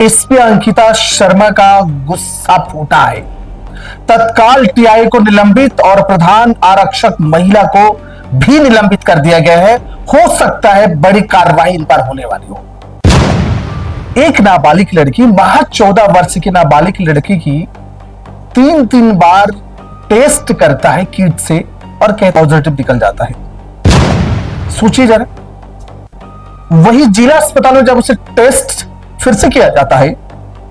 SP Ankita Sharma का गुस्सा फूटा है। तत्काल टीआई को निलंबित और प्रधान आरक्षक महिला को भी निलंबित कर दिया गया है। हो सकता है बड़ी कार्रवाई इन पर होने वाली हो। एक नाबालिग लड़की, महज 14 वर्ष की नाबालिग लड़की की 3 बार टेस्ट करता है किट से और कहता पॉजिटिव निकल जाता है। सोचिए जरा, वही जिला अस्पताल में जब उसे टेस्ट फिर से किया जाता है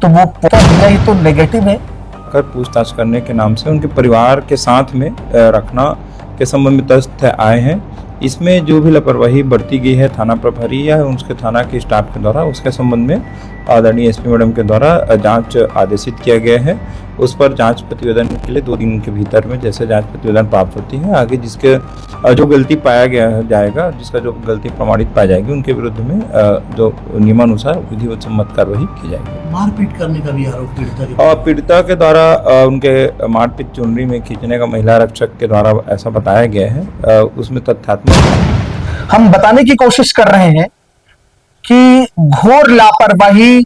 तो वो ये तो नेगेटिव है। कर पूछताछ करने के नाम से उनके परिवार के साथ में रखना के संबंध में तथ्य आए हैं। इसमें जो भी लापरवाही बरती गई है थाना प्रभारी या उसके थाना के स्टाफ के द्वारा, उसके संबंध में आदरणीय एसपी मैडम के द्वारा जांच आदेशित किया गया है। उस पर जांच प्रतिवेदन के लिए 2 दिन के भीतर में जैसे जांच प्रतिवेदन प्राप्त होती है, आगे जिसके जो गलती पाया गया जाएगा, जिसका जो गलती प्रमाणित पाई जाएगी, उनके विरुद्ध में जो नियमानुसार विधिवत सम्मत कार्रवाई की जाएगी। मारपीट करने का भी आरोप पीड़िता और पीड़िता के द्वारा उनके मारपीट चुनरी में खींचने का महिला आरक्षक के द्वारा ऐसा बताया गया है। उसमें तथ्यात्मक हम बताने की कोशिश कर रहे हैं कि घोर लापरवाही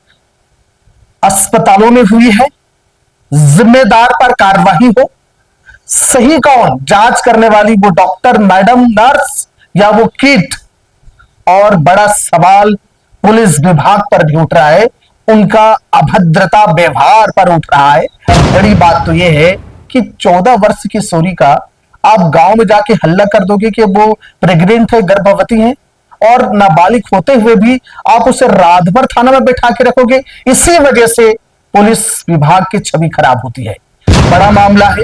अस्पतालों में हुई है। जिम्मेदार पर कार्रवाई हो। सही कौन, जांच करने वाली वो डॉक्टर, मैडम, नर्स या वो किट? और बड़ा सवाल पुलिस विभाग पर भी उठ रहा है, उनका अभद्रता व्यवहार पर उठ रहा है। बड़ी बात तो यह है कि 14 वर्ष की सोरी का आप गांव में जाके हल्ला कर दोगे कि वो प्रेग्नेंट है, गर्भवती है, और नाबालिग होते हुए भी आप उसे रात भर थाना में बैठा के रखोगे। इसी वजह से पुलिस विभाग की छवि खराब होती है। बड़ा मामला है।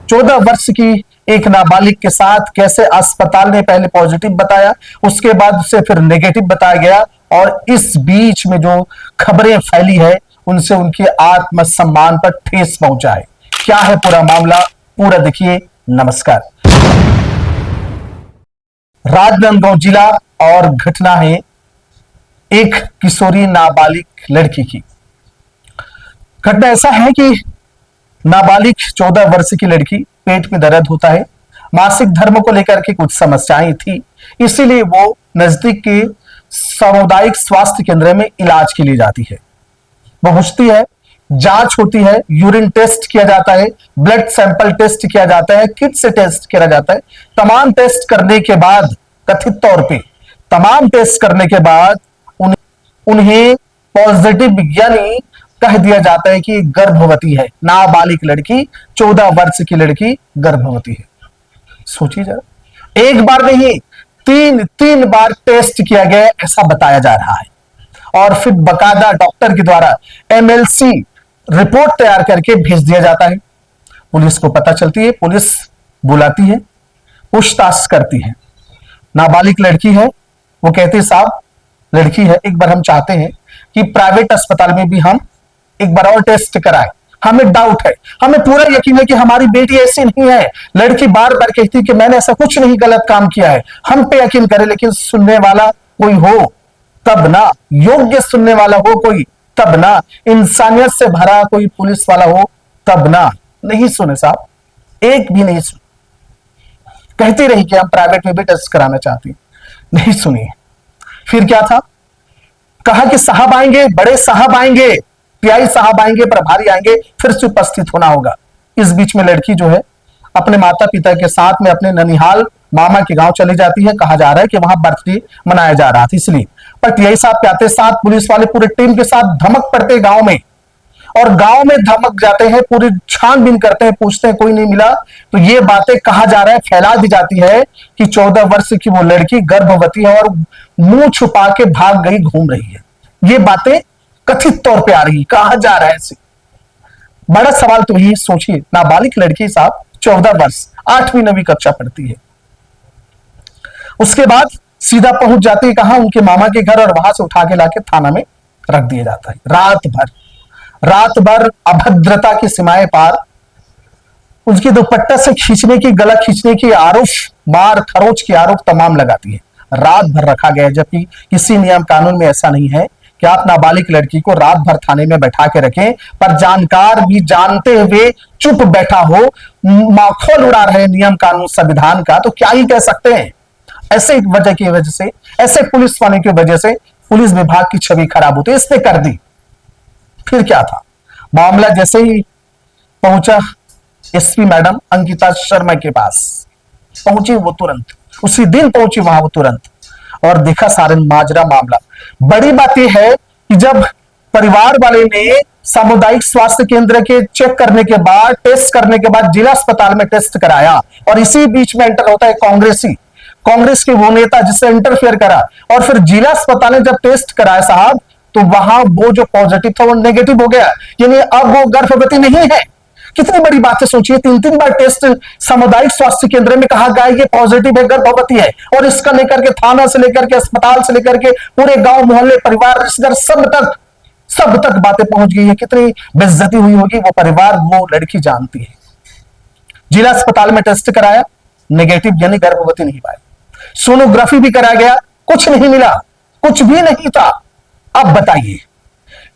14 वर्ष की एक नाबालिग के साथ कैसे अस्पताल ने पहले पॉजिटिव बताया, उसके बाद उसे फिर नेगेटिव बताया गया, और इस बीच में जो खबरें फैली है उनसे उनके आत्मसम्मान पर ठेस पहुंचा है। क्या है पूरा मामला, पूरा देखिए। नमस्कार। राजनांदगांव जिला और घटना है एक किशोरी नाबालिग लड़की की। घटना ऐसा है कि नाबालिग 14 वर्ष की लड़की, पेट में दर्द होता है, मासिक धर्म को लेकर के कुछ समस्याएं थी, इसीलिए वो नजदीक के सामुदायिक स्वास्थ्य केंद्र में इलाज के लिए जाती है। वो पहुंचती है, जांच होती है, यूरिन टेस्ट किया जाता है, ब्लड सैंपल टेस्ट किया जाता है, किट से टेस्ट किया जाता है। तमाम टेस्ट करने के बाद, कथित तौर पे तमाम टेस्ट करने के बाद उन्हें पॉजिटिव यानी कह दिया जाता है कि गर्भवती है। नाबालिग लड़की, 14 वर्ष की लड़की गर्भवती है। सोचिए जरा, एक बार नहीं, तीन बार टेस्ट किया गया ऐसा बताया जा रहा है, और फिर बकायदा डॉक्टर के द्वारा एमएलसी रिपोर्ट तैयार करके भेज दिया जाता है। पुलिस को पता चलती है, पुलिस बुलाती है, पूछताछ करती है। नाबालिग लड़की है, वो कहती साहब लड़की है, एक बार हम चाहते हैं कि प्राइवेट अस्पताल में भी हम एक बार और टेस्ट कराएं। हमें डाउट है, हमें पूरा यकीन है कि हमारी बेटी ऐसी नहीं है। लड़की बार बार कहती है कि मैंने ऐसा कुछ नहीं गलत काम किया है, हम पे यकीन करें। लेकिन सुनने वाला कोई हो तब ना, योग्य सुनने वाला हो कोई तब ना, इंसानियत से भरा कोई पुलिस वाला हो तब ना। नहीं सुने साहब, एक भी नहीं सुने। कहती रही कि हम प्राइवेट में भी टेस्ट कराना चाहती, नहीं सुनी। फिर क्या था, कहा कि साहब आएंगे, बड़े साहब आएंगे, पीआई साहब आएंगे, प्रभारी आएंगे, फिर से उपस्थित होना होगा। इस बीच में लड़की जो है अपने माता पिता के साथ में अपने ननिहाल मामा के गांव चली जाती है। कहा जा रहा है कि वहां बर्थडे मनाया जा रहा था इसलिए। पर टीआई साहब के आते साथ पुलिस वाले पूरे टीम के साथ धमक पड़ते गांव में, और गांव में धमक जाते हैं, पूरी छानबीन करते हैं, पूछते हैं, कोई नहीं मिला। तो ये बातें कहा जा रहा है, फैला दी जाती है कि 14 वर्ष की वो लड़की गर्भवती है और मुंह छुपा के भाग गई, घूम रही है। ये बातें कथित तौर पे आ रही, कहा जा रहा है ऐसे। बड़ा सवाल तो ये सोचिए, नाबालिग लड़की साहब 14 वर्ष, 8वीं 9वीं कक्षा पढ़ती है। उसके बाद सीधा पहुंच जाती है कहां, उनके मामा के घर, और वहां से उठा के लाके थाना में रख दिया जाता है। रात भर अभद्रता की सीमाएं पार, उसकी दुपट्टा से खींचने की, गला खींचने की आरोप, मार खरोच की आरोप तमाम लगाती है। रात भर रखा गया है, जबकि किसी नियम कानून में ऐसा नहीं है कि आप नाबालिग लड़की को रात भर थाने में बैठा के रखें। पर जानकार भी जानते हुए चुप बैठा हो, माखौल उड़ा रहे नियम कानून संविधान का, तो क्या ही कह सकते हैं। ऐसे वजह की वजह से, ऐसे पुलिस वाले की वजह से पुलिस विभाग की छवि खराब होती है। इसने कर दी, फिर क्या था? मामला जैसे ही पहुंचा एसपी मैडम अंकिता शर्मा के पास, पहुंची वो तुरंत, उसी दिन पहुंची वहां वो तुरंत, और देखा सारे माजरा मामला। बड़ी बात यह है कि जब परिवार वाले ने सामुदायिक स्वास्थ्य केंद्र के चेक करने के बाद, टेस्ट करने के बाद जिला अस्पताल में टेस्ट कराया, और इसी बीच में एंटर होता है कांग्रेस के वो नेता जिससे इंटरफेयर करा, और फिर जिला अस्पताल में जब टेस्ट कराया साहब, तो वहां वो जो पॉजिटिव था वो नेगेटिव हो गया, यानी अब वो गर्भवती नहीं है। कितनी बड़ी बात है, सोचिए, 3 बार टेस्ट सामुदायिक स्वास्थ्य केंद्र में कहा गया ये पॉजिटिव है, गर्भवती है, और इसका लेकर के थाना से लेकर के अस्पताल से लेकर के पूरे गांव मोहल्ले परिवार रिश्तेदार सब तक बातें पहुंच गई है। कितनी बेइज्जती हुई होगी, वो परिवार वो लड़की जानती है। जिला अस्पताल में टेस्ट कराया, नेगेटिव, यानी गर्भवती नहीं पाई। सोनोग्राफी भी कराया गया, कुछ नहीं मिला, कुछ भी नहीं था। अब बताइए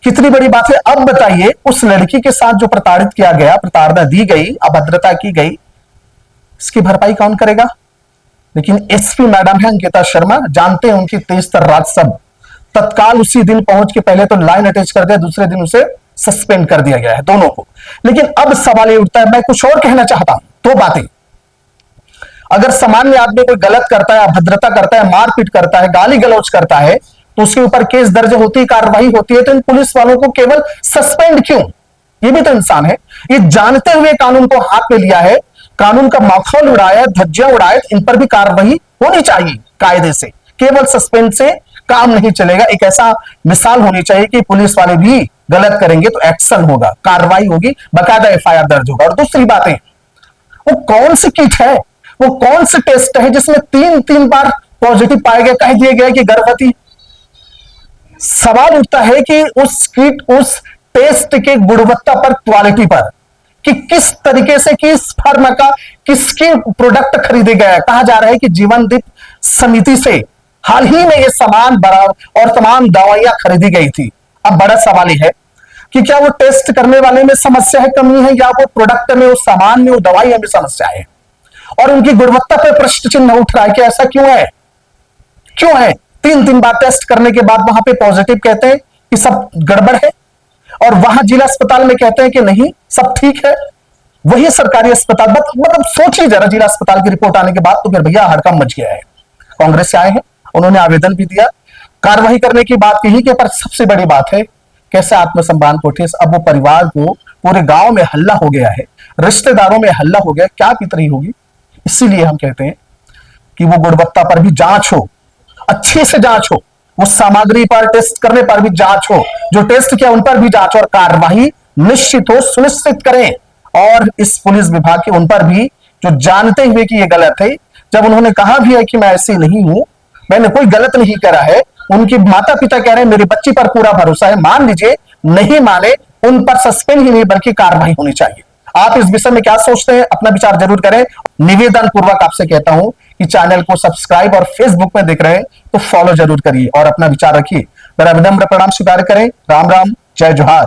कितनी बड़ी बात है। अब बताइए उस लड़की के साथ जो प्रताड़ित किया गया, प्रताड़ना दी गई, अभद्रता की गई, इसकी भरपाई कौन करेगा? लेकिन एसपी मैडम है अंकिता शर्मा, जानते हैं उनकी तेज तर्रार, सब तत्काल उसी दिन पहुंच के पहले तो लाइन अटैच कर दिया, दूसरे दिन उसे सस्पेंड कर दिया गया है, दोनों को। लेकिन अब सवाल ये उठता है, मैं कुछ और कहना चाहता हूं। 2 बातें, अगर सामान्य आदमी कोई गलत करता है, अभद्रता करता है, मारपीट करता है, गाली गलौज करता है, तो उसके ऊपर केस दर्ज होती है, कार्रवाई होती है, तो इन पुलिस वालों को केवल सस्पेंड क्यों? ये भी तो इंसान है। ये जानते हुए कानून को हाथ में लिया है, कानून का माखौल उड़ाया, धज्जियां उड़ाए, इन पर भी कार्रवाई होनी चाहिए कायदे से। केवल सस्पेंड से काम नहीं चलेगा, एक ऐसा मिसाल होनी चाहिए कि पुलिस वाले भी गलत करेंगे तो एक्शन होगा, कार्रवाई होगी, बाकायदा एफआईआर दर्ज होगा। और दूसरी बात है, वो कौन सी किट है, वो कौन सी टेस्ट है जिसमें 3 बार पॉजिटिव पाए गए, कह दिया गया कि गर्भवती? सवाल उठता है कि उस किट, उस टेस्ट के गुणवत्ता पर, क्वालिटी पर, कि किस तरीके से, किस फर्म का, किसके प्रोडक्ट खरीदे गए। कहा जा रहा है कि जीवनदीप समिति से हाल ही में ये सामान और तमाम दवाइयां खरीदी गई थी। अब बड़ा सवाल यह है कि क्या वो टेस्ट करने वाले में समस्या है, कमी है, या वो प्रोडक्ट में, उस सामान में, वो दवाइयां में समस्या है, और उनकी गुणवत्ता पर प्रश्न चिन्ह उठ रहा है कि ऐसा क्यों है? क्यों है 3 बार टेस्ट करने के बाद वहां पे पॉजिटिव कहते हैं कि सब गड़बड़ है, और वहां जिला अस्पताल में कहते हैं कि नहीं सब ठीक है। वही सरकारी अस्पताल, मतलब सोचिए जरा, जिला अस्पताल की रिपोर्ट आने के बाद तो फिर भैया हड़कंप मच गया है। कांग्रेस से आए हैं, उन्होंने आवेदन भी दिया, कार्रवाई करने की बात कही कि, पर सबसे बड़ी बात है कैसे आत्मसम्मान को ठेस। अब वो परिवार को, पूरे गांव में हल्ला हो गया है, रिश्तेदारों में हल्ला हो गया, क्या बीत रही होगी। इसीलिए हम कहते हैं कि वो गुणवत्ता पर भी जांच हो, अच्छे से जांच हो, उस सामग्री पर, टेस्ट करने पर भी जांच हो, जो टेस्ट किया उन पर भी जांच, और कार्रवाई निश्चित हो, सुनिश्चित करें। और इस पुलिस विभाग के उन पर भी, जो जानते हुए कि ये गलत है, जब उन्होंने कहा भी है कि मैं ऐसी नहीं हूं, मैंने कोई गलत नहीं करा है, उनके माता पिता कह रहे हैं मेरी बच्ची पर पूरा भरोसा है, मान लीजिए, नहीं माने, उन पर सस्पेंड ही नहीं बल्कि कार्रवाई होनी चाहिए। आप इस विषय में क्या सोचते हैं, अपना विचार जरूर करें। निवेदन पूर्वक आपसे कहता हूं कि चैनल को सब्सक्राइब, और फेसबुक में देख रहे हैं तो फॉलो जरूर करिए और अपना विचार रखिए। मेरा विनम्र प्रणाम स्वीकार करें। राम राम, जय जोहार।